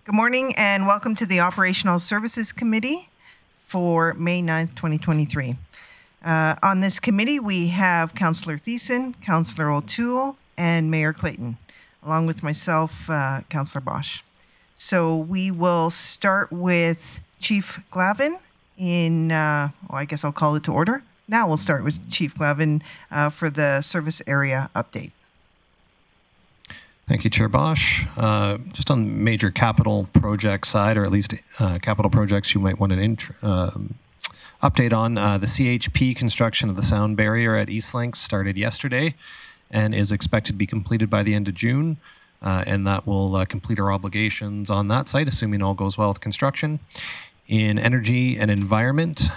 Good morning and welcome to the Operational Services Committee for May 9th, 2023. On this committee, we have Councillor Thiessen, Councillor O'Toole, and Mayor Clayton, along with myself, Councillor Bosch. So we will start with Chief Glavin I guess I'll call it to order. Now we'll start with Chief Glavin for the service area update. Thank you, Chair Bosch. Just on the major capital project side, or at least capital projects you might want an update on, the CHP construction of the sound barrier at Eastlinks started yesterday and is expected to be completed by the end of June. And that will complete our obligations on that site, assuming all goes well with construction. In energy and environment,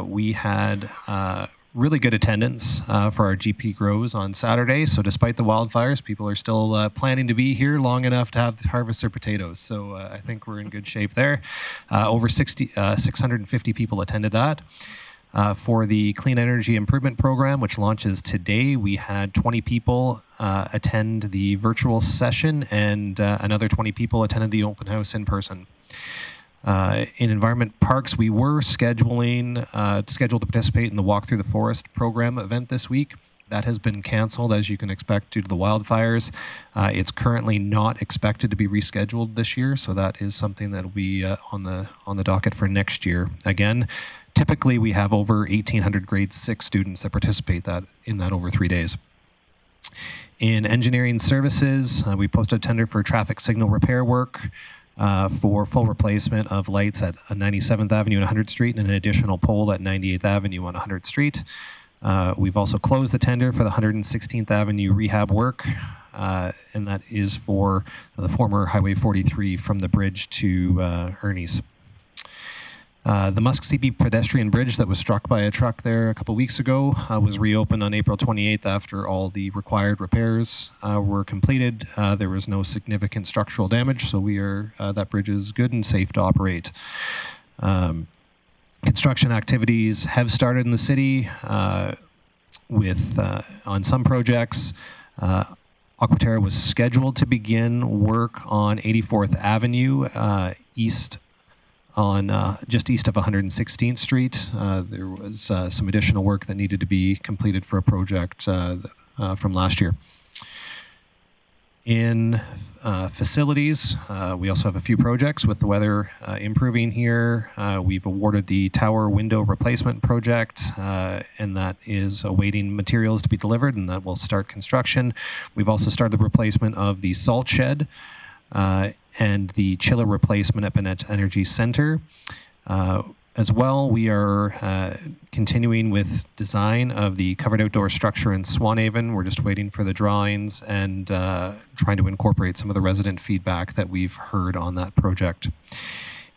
we had really good attendance for our GP Grows on Saturday. So despite the wildfires, people are still planning to be here long enough to harvest their potatoes. So I think we're in good shape there. Over 650 people attended that. For the Clean Energy Improvement Program, which launches today, we had 20 people attend the virtual session and another 20 people attended the open house in person. In environment parks, we were scheduled to participate in the Walk Through the Forest program event this week. That has been canceled, as you can expect, due to the wildfires. It's currently not expected to be rescheduled this year, so that is something that will be on the docket for next year. Again, typically we have over 1,800 grade 6 students that participate in that over 3 days. In engineering services, we posted a tender for traffic signal repair work. For full replacement of lights at 97th Avenue and 100th Street and an additional pole at 98th Avenue on 100th Street. We've also closed the tender for the 116th Avenue rehab work, and that is for the former Highway 43 from the bridge to Ernie's. The Muskseepee pedestrian bridge that was struck by a truck there a couple weeks ago was reopened on April 28th after all the required repairs were completed. There was no significant structural damage, so that bridge is good and safe to operate. Construction activities have started in the city on some projects. Aquaterra was scheduled to begin work on 84th Avenue just east of 116th Street. There was some additional work that needed to be completed for a project from last year. In facilities, we also have a few projects with the weather improving here. We've awarded the tower window replacement project, and that is awaiting materials to be delivered, and that will start construction. We've also started the replacement of the salt shed and the chiller replacement at Bennett Energy Center. As well, we are continuing with design of the covered outdoor structure in Swanhaven. We're just waiting for the drawings and trying to incorporate some of the resident feedback that we've heard on that project.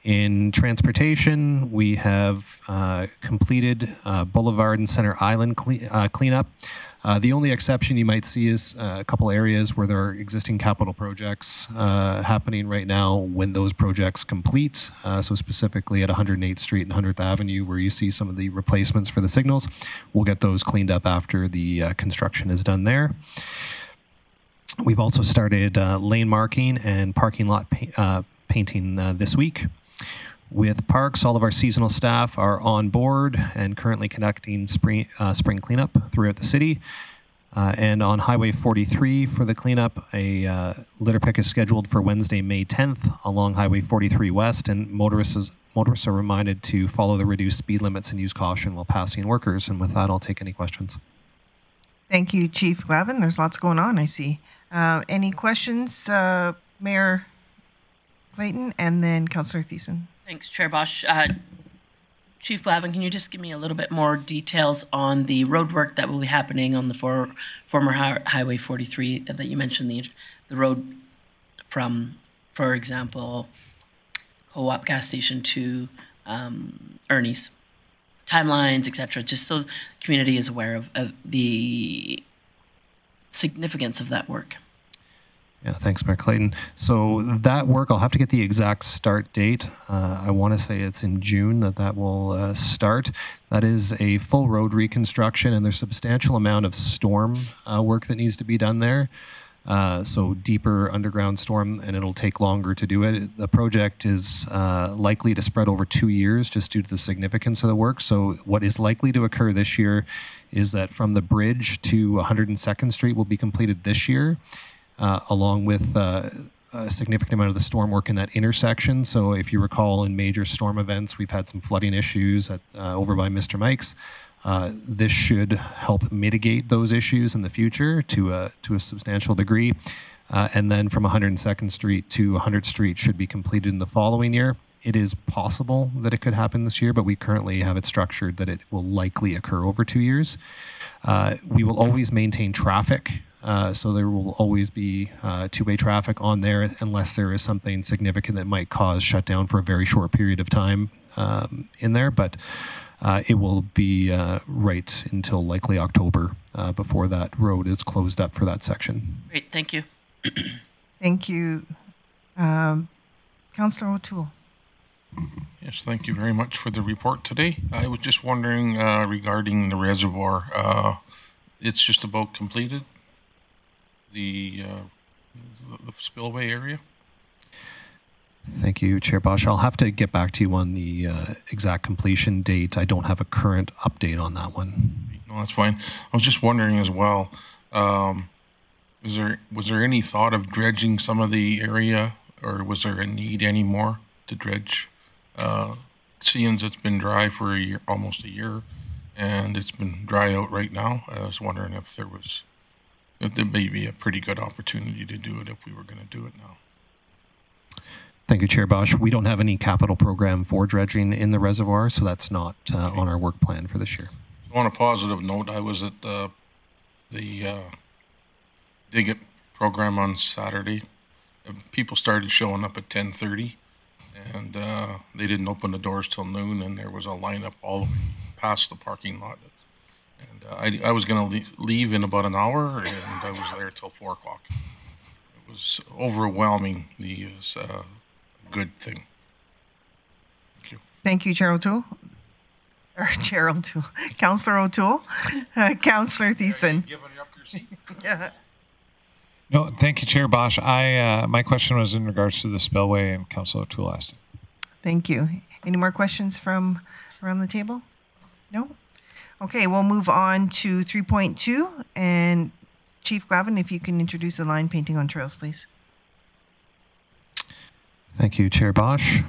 In transportation, we have completed Boulevard and Center Island cleanup. The only exception you might see is a couple areas where there are existing capital projects happening right now when those projects complete. So specifically at 108th Street and 100th Avenue, where you see some of the replacements for the signals, we'll get those cleaned up after the construction is done there. We've also started lane marking and parking lot painting this week. With parks, all of our seasonal staff are on board and currently conducting spring cleanup throughout the city. And on Highway 43 for the cleanup, a litter pick is scheduled for Wednesday, May 10th along Highway 43 West, and motorists are reminded to follow the reduced speed limits and use caution while passing workers. And with that, I'll take any questions. Thank you, Chief Glavin. There's lots going on, I see. Any questions, Mayor Clayton and then Councillor Thiessen? Thanks, Chair Bosch. Chief Glavin, can you just give me a little bit more details on the road work that will be happening on the former Highway 43 that you mentioned, the road from, for example, Co-op gas station to Ernie's? Timelines, etc., just so the community is aware of the significance of that work. Yeah, thanks, Mayor Clayton. So that work, I'll have to get the exact start date. I want to say it's in June that will start. That is a full road reconstruction, and there's a substantial amount of storm work that needs to be done there. So deeper underground storm, and it'll take longer to do it. The project is likely to spread over 2 years just due to the significance of the work. So what is likely to occur this year is that from the bridge to 102nd Street will be completed this year, along with a significant amount of the storm work in that intersection. So if you recall, in major storm events, we've had some flooding issues over by Mr. Mike's. This should help mitigate those issues in the future to a substantial degree. And then from 102nd Street to 100th Street should be completed in the following year. It is possible that it could happen this year, but we currently have it structured that it will likely occur over 2 years. We will always maintain traffic. So there will always be two-way traffic on there unless there is something significant that might cause shutdown for a very short period of time in there. But it will be right until likely October before that road is closed up for that section. Great, thank you. Thank you. Councillor O'Toole. Yes, thank you very much for the report today. I was just wondering regarding the reservoir. It's just about completed, the spillway area? Thank you, Chair Bosch. I'll have to get back to you on the exact completion date. I don't have a current update on that one. No, that's fine. I was just wondering as well, was there any thought of dredging some of the area, or was there a need anymore to dredge? Seeing it's been dry for a year, almost a year, and it's been dry out right now, I was wondering if there may be a pretty good opportunity to do it if we were going to do it now. Thank you, Chair Bosch. We don't have any capital program for dredging in the reservoir, so that's not on our work plan for this year. On a positive note, I was at the Dig It program on Saturday. People started showing up at 10:30, and they didn't open the doors till noon, and there was a lineup all the way past the parking lot. And I was going to leave in about an hour, and I was there till 4 o'clock. It was overwhelming. The good thing. Thank you. Thank you, Chair O'Toole. Or Chair O'Toole. Councillor O'Toole. Councillor Thiessen. Giving up your seat. Yeah. No, thank you, Chair Bosch. My question was in regards to the spillway, and Councillor O'Toole asked it. Thank you. Any more questions from around the table? No? Okay, we'll move on to 3.2. And Chief Glavin, if you can introduce the line painting on trails, please. Thank you, Chair Bosch.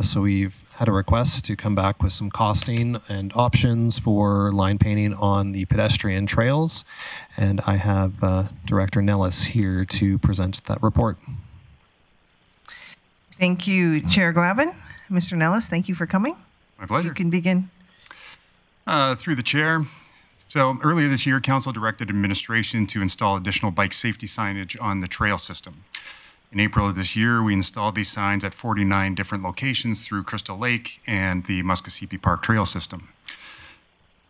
So we've had a request to come back with some costing and options for line painting on the pedestrian trails. And I have Director Nellis here to present that report. Thank you, Chair Glavin. Mr. Nellis, thank you for coming. My pleasure. You can begin. Through the chair. So earlier this year, Council directed administration to install additional bike safety signage on the trail system. In April of this year, we installed these signs at 49 different locations through Crystal Lake and the Muskosipi Park Trail System.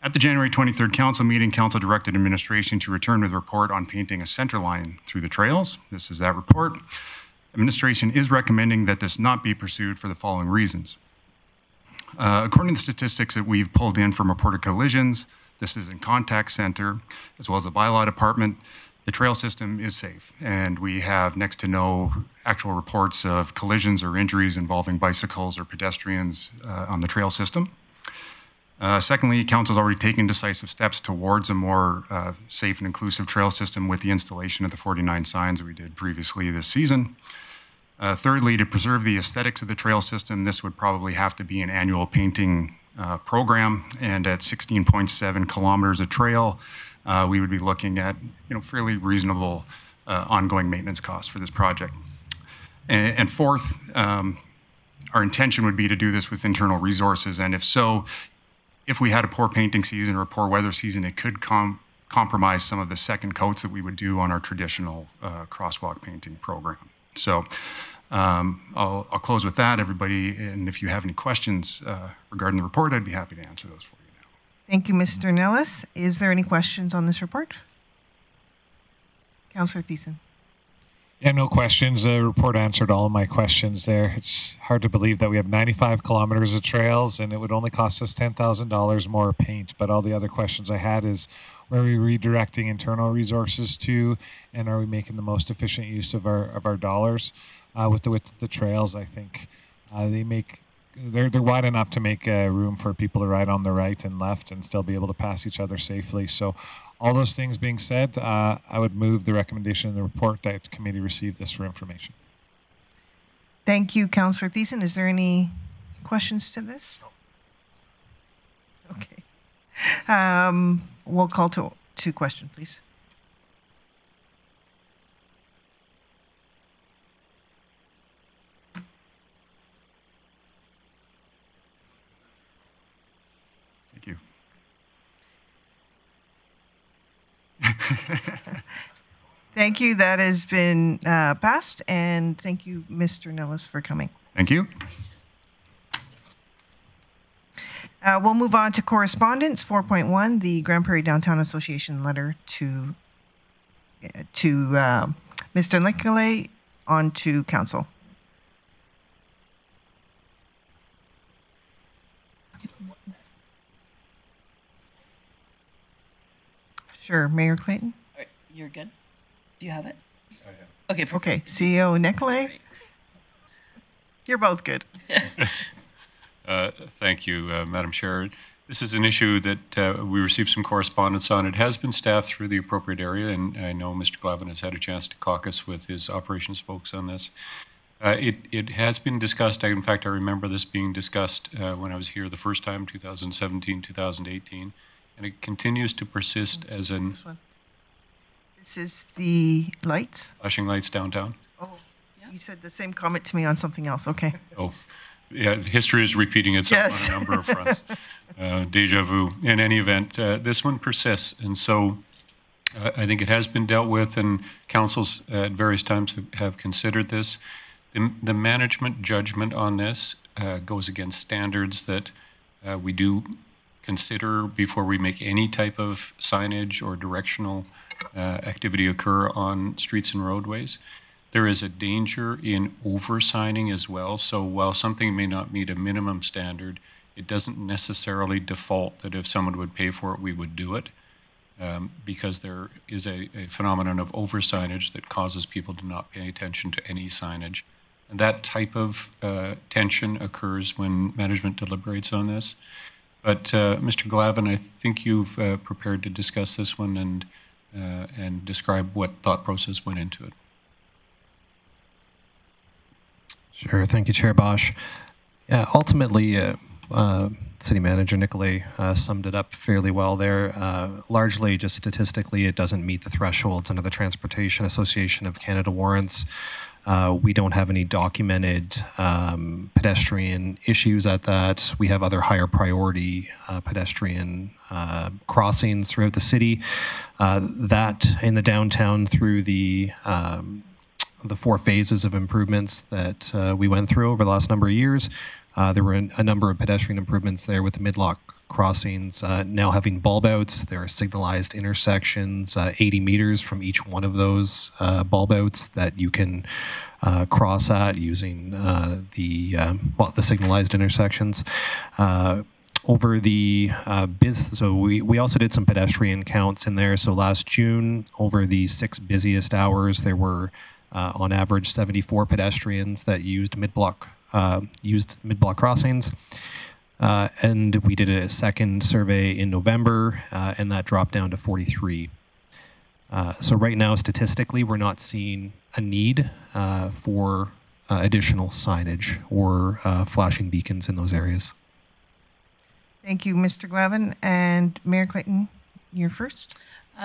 At the January 23rd Council meeting, Council directed administration to return with a report on painting a center line through the trails. This is that report. Administration is recommending that this not be pursued for the following reasons. According to the statistics that we've pulled in from reported collisions, this is in contact center, as well as the bylaw department, the trail system is safe, and we have next to no actual reports of collisions or injuries involving bicycles or pedestrians on the trail system. Secondly, Council's already taken decisive steps towards a more safe and inclusive trail system with the installation of the 49 signs that we did previously this season. Thirdly, to preserve the aesthetics of the trail system, this would probably have to be an annual painting program, and at 16.7 kilometers of trail, we would be looking at fairly reasonable ongoing maintenance costs for this project. And fourth, our intention would be to do this with internal resources, and if so, if we had a poor painting season or a poor weather season, it could compromise some of the second coats that we would do on our traditional crosswalk painting program. So I'll close with that, everybody, and if you have any questions regarding the report, I'd be happy to answer those for you now. Thank you, Mr. Nellis. Is there any questions on this report? Councillor Thiessen. Yeah, no questions. The report answered all of my questions there. It's hard to believe that we have 95 kilometers of trails and it would only cost us $10,000 more paint. But all the other questions I had is, where are we redirecting internal resources to, and are we making the most efficient use of our dollars? With the width of the trails, I think they're wide enough to make room for people to ride on the right and left and still be able to pass each other safely. So all those things being said, I would move the recommendation in the report that the committee receive this for information. Thank you, Councillor Thiessen. Is there any questions to this? Okay. We'll call to question, please. Thank you. Thank you. That has been passed. And thank you, Mr. Nellis, for coming. Thank you. We'll move on to correspondence 4.1, the Grande Prairie Downtown Association letter to Mr. Nicolay on to council. Sure, Mayor Clayton. All right, you're good. Do you have it? I have. Okay. Perfect. Okay, CEO Nicolay. You're both good. Thank you, Madam Chair. This is an issue that we received some correspondence on. It has been staffed through the appropriate area, and I know Mr. Glavin has had a chance to caucus with his operations folks on this. It has been discussed. In fact, I remember this being discussed when I was here the first time, 2017, 2018, and it continues to persist as an... This one. This is the lights? Flashing lights downtown. Oh, yeah. You said the same comment to me on something else. Okay. Oh, yeah, history is repeating itself on a number of fronts. Deja vu. In any event, this one persists, and so I think it has been dealt with, and councils at various times have considered this. The management judgment on this goes against standards that we do consider before we make any type of signage or directional activity occur on streets and roadways. There is a danger in over-signing as well. So while something may not meet a minimum standard, it doesn't necessarily default that if someone would pay for it, we would do it, because there is a phenomenon of over-signage that causes people to not pay attention to any signage. And that type of tension occurs when management deliberates on this. But Mr. Glavin, I think you've prepared to discuss this one and describe what thought process went into it. Sure. Thank you, Chair Bosch. Yeah, ultimately, City Manager Nicolay summed it up fairly well there. Largely, just statistically, it doesn't meet the thresholds under the Transportation Association of Canada warrants. We don't have any documented pedestrian issues at that. We have other higher priority pedestrian crossings throughout the city. That in the downtown through the 4 phases of improvements that we went through over the last number of years. There were a number of pedestrian improvements there with the midlock crossings now having bulb outs. There are signalized intersections, 80 meters from each one of those bulb outs that you can cross at using the signalized intersections. Over the so we also did some pedestrian counts in there. So last June, over the 6 busiest hours, there were on average 74 pedestrians that used mid-block crossings. And we did a second survey in November, and that dropped down to 43. So right now, statistically, we're not seeing a need for additional signage or flashing beacons in those areas. Thank you, Mr. Glavin. And Mayor Clayton, you're first.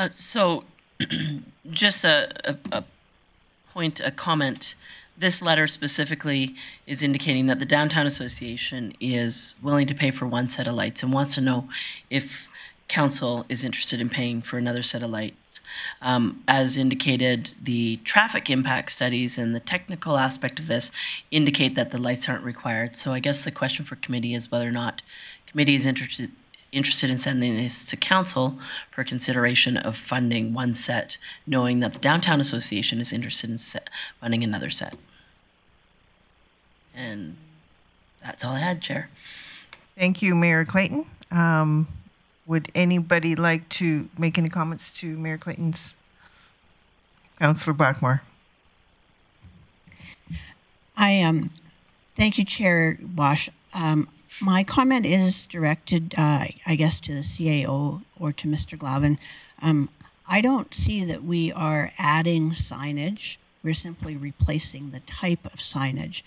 So just a comment. This letter specifically is indicating that the Downtown Association is willing to pay for 1 set of lights and wants to know if council is interested in paying for another set of lights. As indicated, the traffic impact studies and the technical aspect of this indicate that the lights aren't required. So I guess the question for committee is whether or not committee is interested in sending this to council for consideration of funding one set, knowing that the Downtown Association is interested in funding another set. And that's all I had, Chair. Thank you, Mayor Clayton. Would anybody like to make any comments to Mayor Clayton's? Councillor Blackmore. Thank you, Chair Bosch. My comment is directed, I guess, to the CAO or to Mr. Glavin. I don't see that we are adding signage. We're simply replacing the type of signage.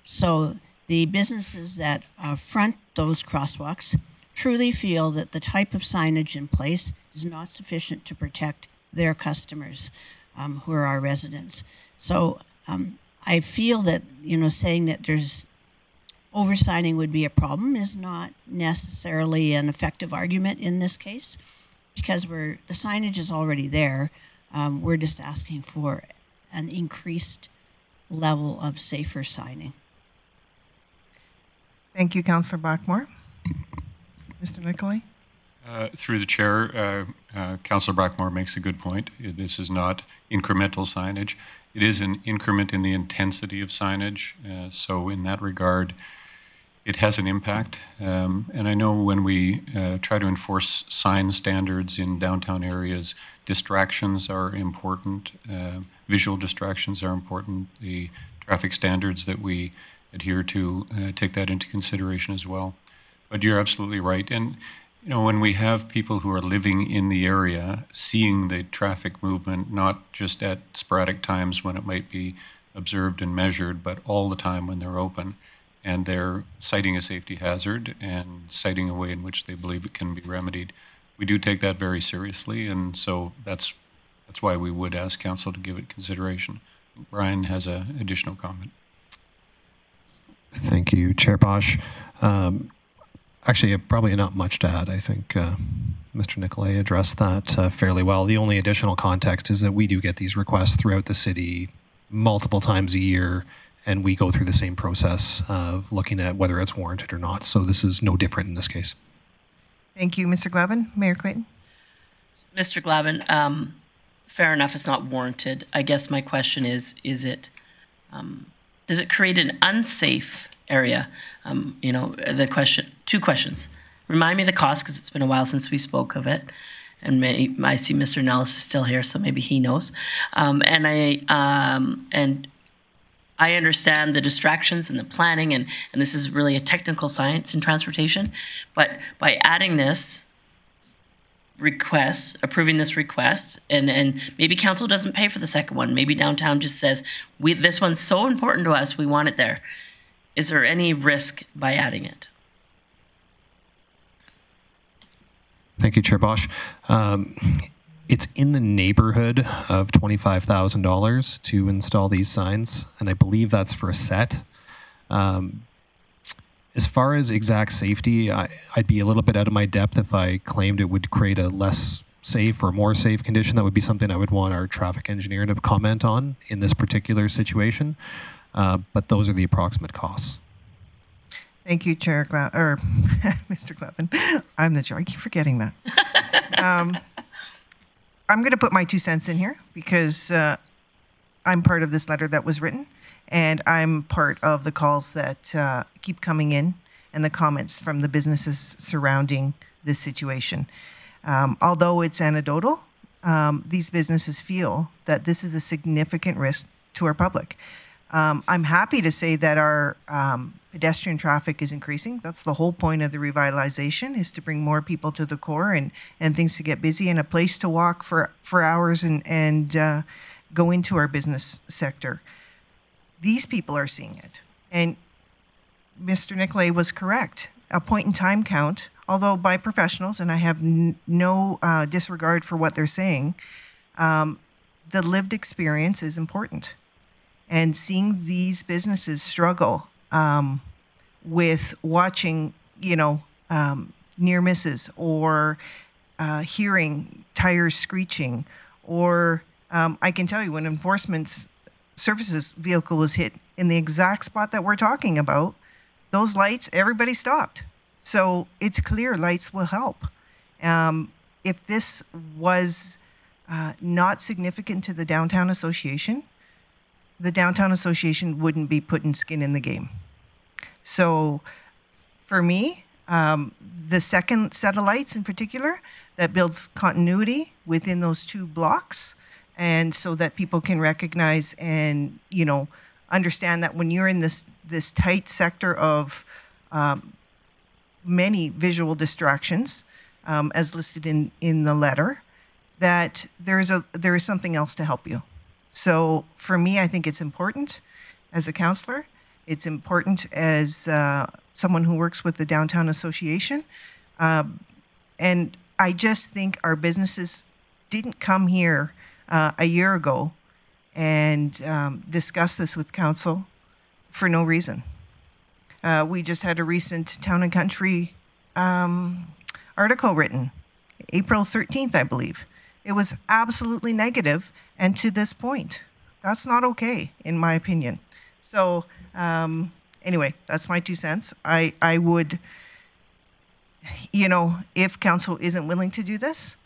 So the businesses that front those crosswalks truly feel that the type of signage in place is not sufficient to protect their customers, who are our residents. So I feel that, saying that there's oversigning would be a problem is not necessarily an effective argument in this case, because the signage is already there. We're just asking for an increased level of safer signing. Thank you, Councillor Blackmore. Mr. Nicolay? Through the chair, Councillor Blackmore makes a good point. This is not incremental signage. It is an increment in the intensity of signage. So in that regard, it has an impact. And I know when we try to enforce sign standards in downtown areas, distractions are important. Visual distractions are important. The traffic standards that we adhere to take that into consideration as well. But you're absolutely right. And when we have people who are living in the area, seeing the traffic movement, not just at sporadic times when it might be observed and measured, but all the time when they're open, and they're citing a safety hazard and citing a way in which they believe it can be remedied, we do take that very seriously. And so that's why we would ask council to give it consideration. Brian has an additional comment. Thank you, Chair Bosch. Actually, probably not much to add. I think Mr. Nicolay addressed that fairly well. The only additional context is that we do get these requests throughout the city multiple times a year, and we go through the same process of looking at whether it's warranted or not. So this is no different in this case. Thank you, Mr. Glavin. Mayor Clayton? Mr. Glavin, fair enough, it's not warranted. I guess my question is it, does it create an unsafe area? The question, two questions. Remind me of the cost, because it's been a while since we spoke of it. And I see Mr. Nellis is still here, so maybe he knows. And I understand the distractions and the planning, and this is really a technical science in transportation. But by adding this request, approving this request, and maybe council doesn't pay for the second one. Maybe downtown just says, this one's so important to us, we want it there. Is there any risk by adding it? Thank you, Chair Bosch. It's in the neighborhood of $25,000 to install these signs, and I believe that's for a set. As far as exact safety, I'd be a little bit out of my depth if I claimed it would create a less safe or more safe condition. That would be something I would want our traffic engineer to comment on in this particular situation. But those are the approximate costs. Thank you, Chair Mr. Glavin. I'm the chair. I keep forgetting that. I'm going to put my 2 cents in here because I'm part of this letter that was written, and I'm part of the calls that keep coming in and the comments from the businesses surrounding this situation. Although it's anecdotal, these businesses feel that this is a significant risk to our public. I'm happy to say that our pedestrian traffic is increasing. That's the whole point of the revitalization, is to bring more people to the core and things to get busy and a place to walk for hours and go into our business sector. These people are seeing it. And Mr. Nicolay was correct. A point-in-time count, although by professionals, and I have no disregard for what they're saying, the lived experience is important. And seeing these businesses struggle with watching, near misses, or hearing tires screeching, or I can tell you when enforcement services vehicle was hit in the exact spot that we're talking about, those lights, everybody stopped. So it's clear lights will help. If this was not significant to the Downtown Association, the Downtown Association wouldn't be putting skin in the game. So for me, the second set of lights in particular, that builds continuity within those two blocks, and so that people can recognize and, you know, understand that when you're in this tight sector of many visual distractions, as listed in the letter, that there is something else to help you. So for me, I think it's important as a councillor. It's important as someone who works with the Downtown Association. And I just think our businesses didn't come here a year ago and discuss this with council for no reason. We just had a recent Town and Country article written, April 13th, I believe. It was absolutely negative, and to this point. That's not okay, in my opinion. So anyway, that's my 2 cents. I would, you know, if council isn't willing to do this,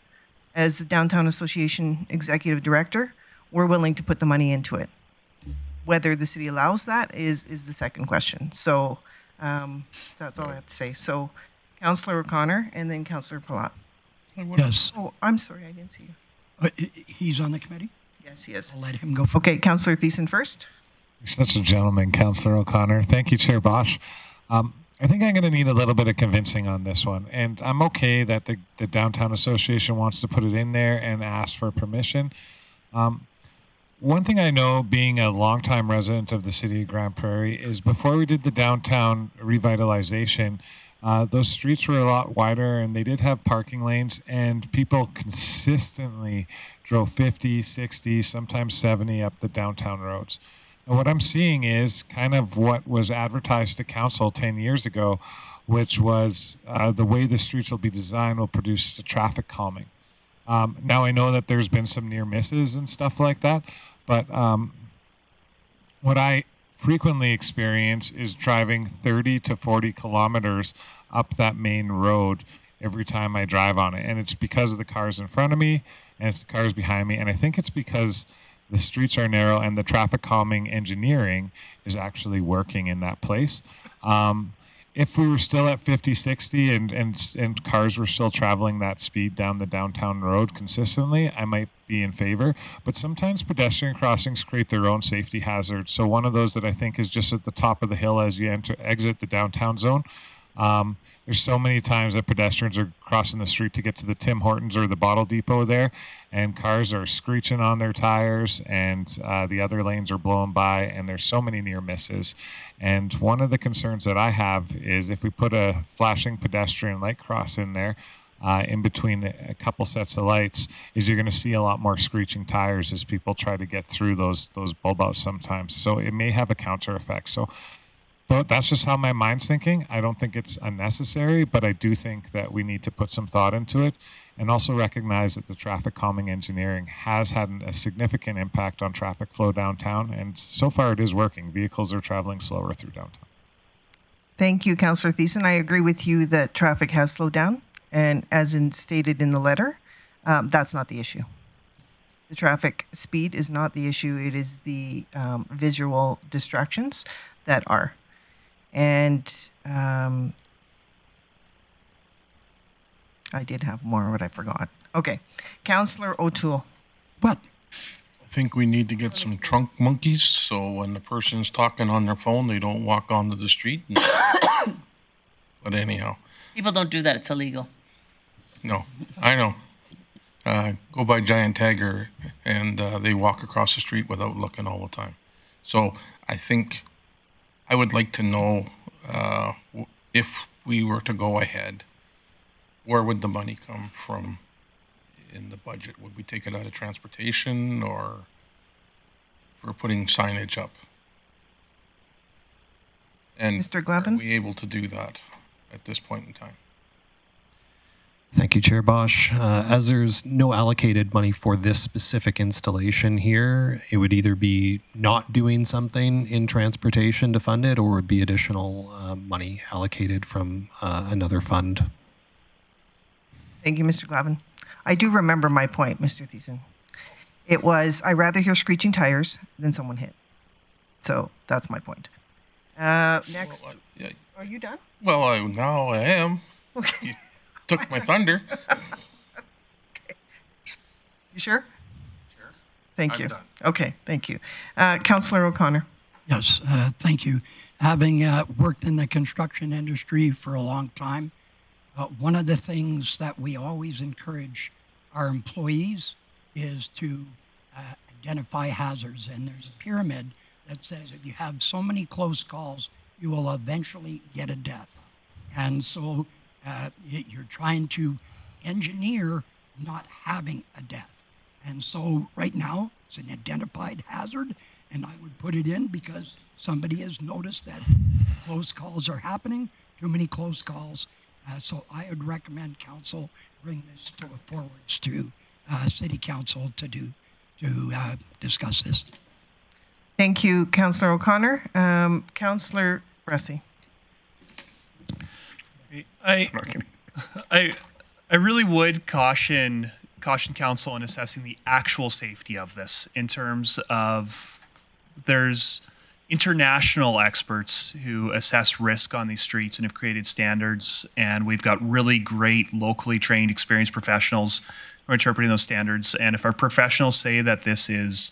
as the Downtown Association Executive Director, we're willing to put the money into it. Whether the city allows that is the second question. So that's all I have to say. So Councillor O'Connor and then Councillor Palat. Yes. Oh, I'm sorry, I didn't see you. He's on the committee? Yes, he is. I'll let him go first. Okay, Councillor Thiessen first. You're such a gentleman, Councillor O'Connor. Thank you, Chair Bosch. I think I'm going to need a little bit of convincing on this one. And I'm okay that the Downtown Association wants to put it in there and ask for permission. One thing I know, being a longtime resident of the city of Grande Prairie, is before we did the downtown revitalization, those streets were a lot wider and they did have parking lanes, and people consistently drove 50, 60, sometimes 70 up the downtown roads. And what I'm seeing is kind of what was advertised to council 10 years ago, which was the way the streets will be designed will produce the traffic calming. Now I know that there's been some near misses and stuff like that, but what I frequently experience is driving 30 to 40 kilometers up that main road every time I drive on it. And it's because of the cars in front of me and it's the cars behind me. And I think it's because the streets are narrow and the traffic calming engineering is actually working in that place. If we were still at 50, 60 and cars were still traveling that speed down the downtown road consistently, I might be in favor. But sometimes pedestrian crossings create their own safety hazards. So one of those that I think is just at the top of the hill as you exit the downtown zone. There's so many times that pedestrians are crossing the street to get to the Tim Hortons or the Bottle Depot there, and cars are screeching on their tires, and the other lanes are blowing by, and there's so many near misses. And one of the concerns that I have is if we put a flashing pedestrian light cross in there, in between a couple sets of lights, is you're going to see a lot more screeching tires as people try to get through those bulb outs sometimes. So it may have a counter effect. So but that's just how my mind's thinking. I don't think it's unnecessary, but I do think that we need to put some thought into it and also recognize that the traffic calming engineering has had a significant impact on traffic flow downtown, and so far it is working. Vehicles are traveling slower through downtown. Thank you, Councillor Thiessen. I agree with you that traffic has slowed down, and as stated in the letter, that's not the issue. The traffic speed is not the issue. It is the visual distractions that are. And I did have more, but I forgot. Okay. Councillor O'Toole. What? I think we need to get some trunk monkeys so when the person's talking on their phone, they don't walk onto the street. But anyhow. People don't do that. It's illegal. No, I know. Go by Giant Tiger and they walk across the street without looking all the time. So I think I would like to know if we were to go ahead, where would the money come from in the budget? Would we take it out of transportation, or if we're putting signage up? And Mr. Glavin? are we able to do that at this point in time? Thank you, Chair Bosch. As there's no allocated money for this specific installation here, it would either be not doing something in transportation to fund it, or would be additional money allocated from another fund. Thank you, Mr. Glavin. I do remember my point, Mr. Thiessen. It was, I'd rather hear screeching tires than someone hit. So that's my point. Next. Well, yeah. Are you done? Well, now I am. Okay. You took my thunder. Okay. You sure? Sure. Thank I'm you. done. Okay, thank you. Councillor O'Connor. Yes, thank you. Having worked in the construction industry for a long time, one of the things that we always encourage our employees is to identify hazards. And there's a pyramid that says if you have so many close calls, you will eventually get a death. And so you're trying to engineer not having a death. And so right now it's an identified hazard, and I would put it in because somebody has noticed that close calls are happening, too many close calls. So I would recommend council bring this forwards to city council to discuss this. Thank you, Councillor O'Connor. Councillor Bressie. I really would caution council in assessing the actual safety of this in terms of there's international experts who assess risk on these streets and have created standards, and we've got really great locally trained experienced professionals who are interpreting those standards. And if our professionals say that this is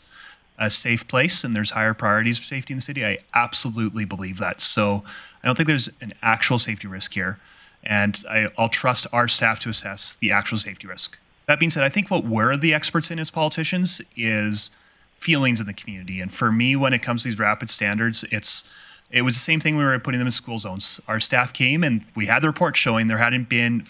a safe place and there's higher priorities for safety in the city, I absolutely believe that. So I don't think there's an actual safety risk here, and I'll trust our staff to assess the actual safety risk. That being said, I think what we're the experts in as politicians is feelings in the community. And for me, when it comes to these rapid standards, it was the same thing when we were putting them in school zones. Our staff came and we had the report showing there hadn't been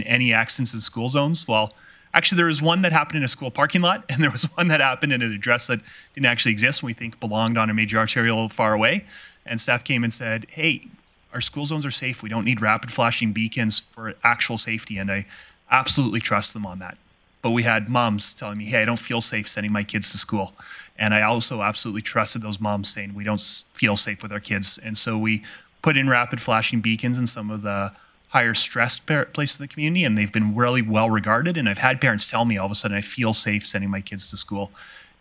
any accidents in school zones. Well, actually, there was one that happened in a school parking lot, and there was one that happened in an address that didn't actually exist and we think belonged on a major arterial a little far away. And staff came and said, hey, our school zones are safe. We don't need rapid flashing beacons for actual safety. And I absolutely trust them on that. But we had moms telling me, hey, I don't feel safe sending my kids to school. And I also absolutely trusted those moms saying we don't feel safe with our kids. And so we put in rapid flashing beacons in some of the higher stress places in the community, and they've been really well regarded. And I've had parents tell me all of a sudden I feel safe sending my kids to school.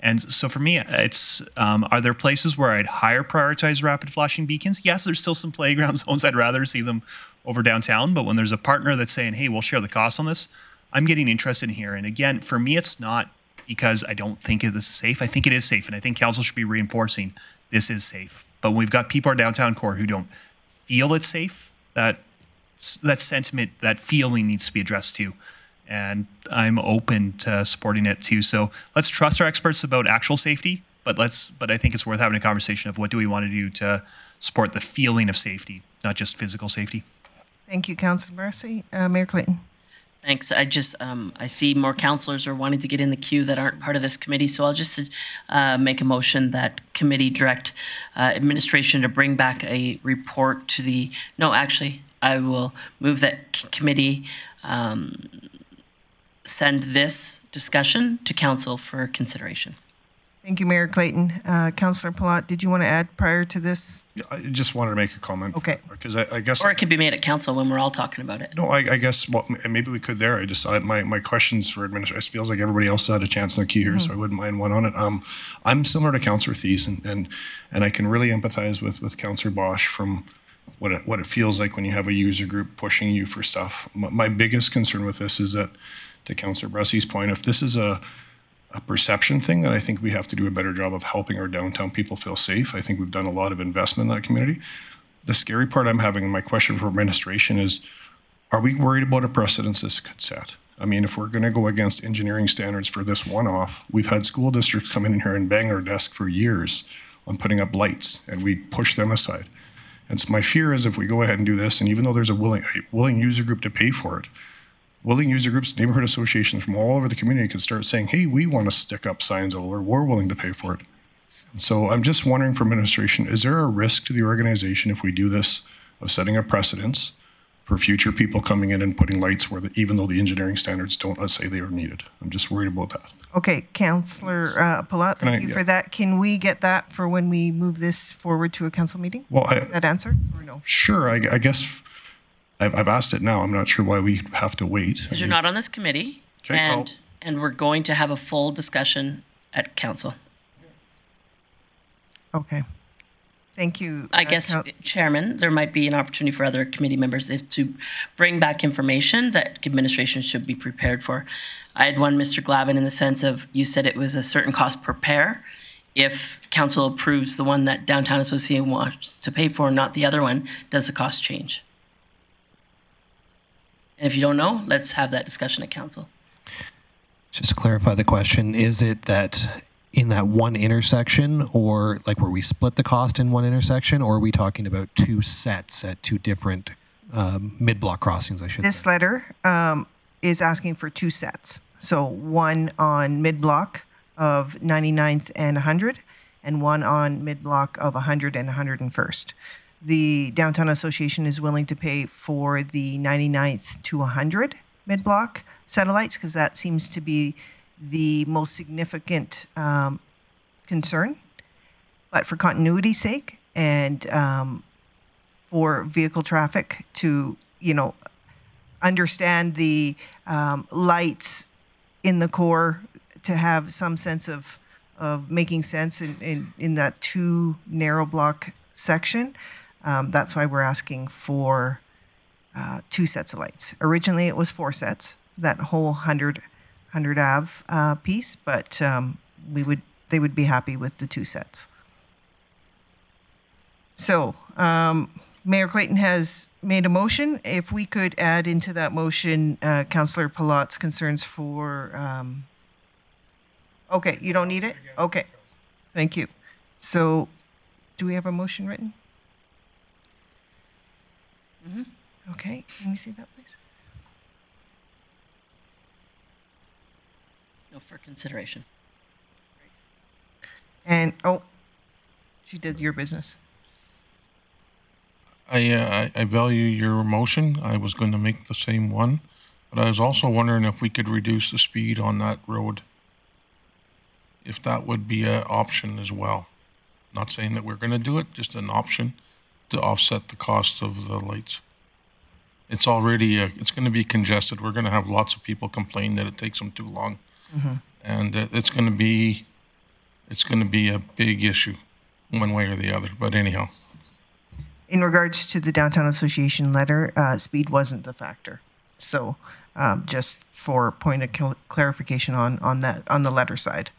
And so for me, it's are there places where I'd higher prioritize rapid flashing beacons? Yes, there's still some playground zones I'd rather see them over downtown. But when there's a partner that's saying, hey, we'll share the cost on this, I'm getting interested in here. And again, for me, it's not because I don't think this is safe. I think it is safe, and I think council should be reinforcing this is safe. But when we've got people in downtown core who don't feel it's safe, that sentiment, that feeling needs to be addressed too. And I'm open to supporting it too. So let's trust our experts about actual safety, but I think it's worth having a conversation of what do we want to do to support the feeling of safety, not just physical safety. Thank you, Councillor Bressie. Mayor Clayton. Thanks. I just I see more councillors are wanting to get in the queue that aren't part of this committee, so I'll just make a motion that committee direct administration to bring back a report to the. No, actually, I will move that committee send this discussion to council for consideration. Thank you, Mayor Clayton. Councillor Palat, did you want to add prior to this? Yeah, I just wanted to make a comment. Okay. Because I guess. Or it could be made at council when we're all talking about it. No, I guess maybe we could there. My questions for administration. It feels like everybody else had a chance in the queue here, so I wouldn't mind one on it. I'm similar to Councillor Thies, and I can really empathize with Councillor Bosch from what it feels like when you have a user group pushing you for stuff. My biggest concern with this is that, to Councillor Bressie's point, if this is a perception thing, that I think we have to do a better job of helping our downtown people feel safe. I think we've done a lot of investment in that community. The scary part I'm having, and my question for administration is, are we worried about a precedence this could set? I mean, if we're going to go against engineering standards for this one-off, we've had school districts come in here and bang our desk for years on putting up lights, and we push them aside. And so my fear is if we go ahead and do this, and even though there's a willing user group to pay for it, willing user groups, neighborhood associations from all over the community could start saying, hey, we want to stick up signs all over, we're willing to pay for it. And so I'm just wondering from administration, is there a risk to the organization if we do this of setting a precedence for future people coming in and putting lights where, even though the engineering standards don't, let's say they are needed. I'm just worried about that. Okay, Councillor Palat, thank you for that. Can we get that for when we move this forward to a council meeting? Well, that answer or no? Sure, I guess I've asked it now. I'm not sure why we have to wait. Because you're not on this committee, Okay, and we're going to have a full discussion at council. Okay. Thank you. I guess, Chairman, there might be an opportunity for other committee members to bring back information that administration should be prepared for. I had one, Mr. Glavin, in the sense of, you said it was a certain cost per pair. If council approves the one that Downtown Association wants to pay for, not the other one, does the cost change? And if you don't know, let's have that discussion at council. Just to clarify the question, is it that in that one intersection, or like where we split the cost in one intersection, or are we talking about two sets at two different mid-block crossings, I should say? This letter is asking for two sets. So one on mid-block of 99th and 100, and one on mid-block of 100 and 101st. The Downtown Association is willing to pay for the 99th to 100 mid-block satellites, because that seems to be the most significant concern. But for continuity's sake and for vehicle traffic to, understand the lights in the core, to have some sense of making sense in that two narrow block section, that's why we're asking for two sets of lights. Originally, it was 4 sets, that whole 100 Ave piece, but they would be happy with the 2 sets. So Mayor Clayton has made a motion. If we could add into that motion Councillor Palat's concerns for, okay, you don't need it? Okay, thank you. So do we have a motion written? Mm-hmm. Okay, can we see that, please? No, for consideration. And, she did your business. I value your motion. I was going to make the same one, but I was also wondering if we could reduce the speed on that road. If that would be an option as well. Not saying that we're going to do it, just an option to offset the cost of the lights. It's already, it's going to be congested. We're going to have lots of people complain that it takes them too long. Mm-hmm. And it's going to be a big issue one way or the other. But anyhow. In regards to the Downtown Association letter, speed wasn't the factor. So just for point of clarification on the letter side.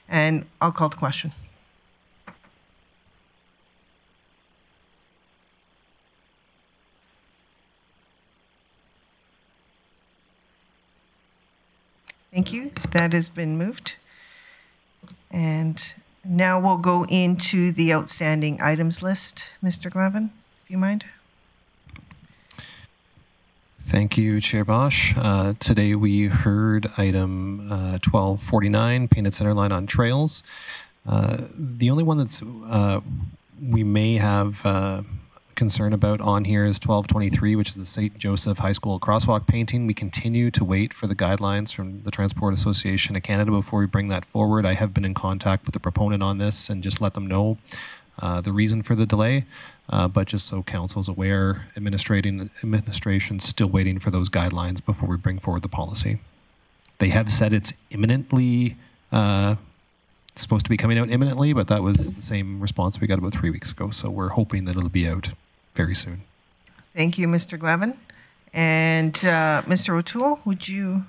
And I'll call the question. Thank you. That has been moved. And now we'll go into the outstanding items list. Mr. Glavin, if you mind. Thank you, Chair Bosch. Today we heard item 1249, painted center line on trails. The only one that's we may have concern about on here is 1223, which is the St. Joseph High School crosswalk painting. We continue to wait for the guidelines from the Transport Association of Canada before we bring that forward. I have been in contact with the proponent on this and just let them know the reason for the delay. But just so council's aware, administration's still waiting for those guidelines before we bring forward the policy. They have said it's imminently supposed to be coming out imminently, but that was the same response we got about 3 weeks ago. So we're hoping that it'll be out very soon. Thank you, Mr. Glavin. And Mr. O'Toole, would you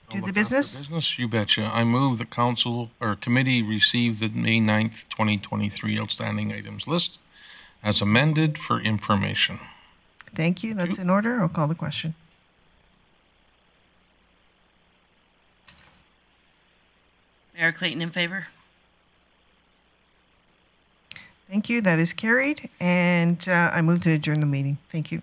do the business? Business, you betcha. I move the council or committee receive the May 9th, 2023 outstanding items list as amended for information. Thank you. That's in order. I'll call the question. Mayor Clayton in favor? Thank you. That is carried. And I move to adjourn the meeting. Thank you.